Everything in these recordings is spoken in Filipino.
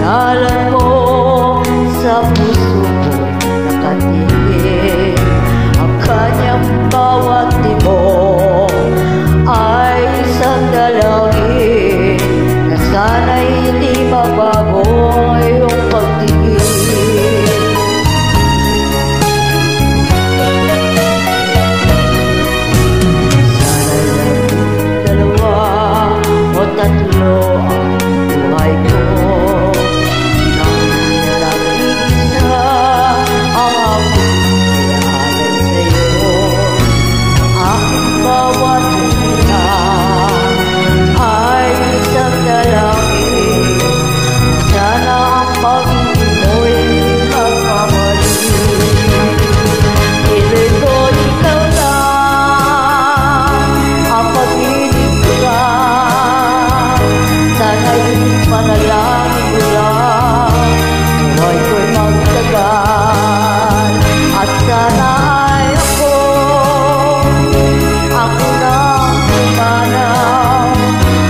Alam mo sa puso nakatingin, ang kanyang bawat tibok ay isang dalangin na sana'y hindi mabago ang iyong pagtingin. Sana'y labing dalawa o tatlo ang buhay ko, manalangin ko lang, buhay ko'y magtagal, at sana ay ako nang pumanaw.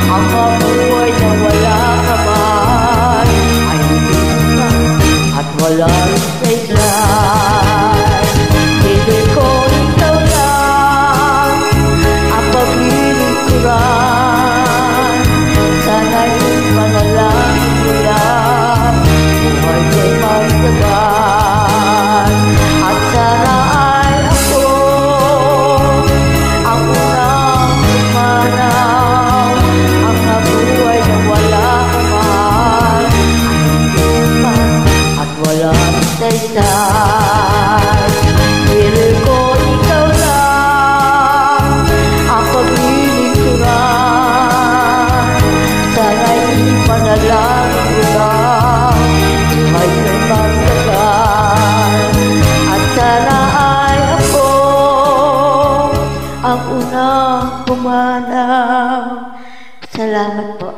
Ang mabuhay na wala ka man ay isa at walang saysay. Hindi ko ikaw lang ang paglilingkuran, sana'y manalangin ko lang, buhay ko'y magtagal, at sana ay ako ang unang pumanaw. Ang nabuhay na wala ka man ay iba at walang saysay. Piling ko ikaw lang ang paglilingkuran, sana'y manalangin ko lang, buhay ko'y magtagal, at sana ay ako ang unang pumanaw. Salamat po.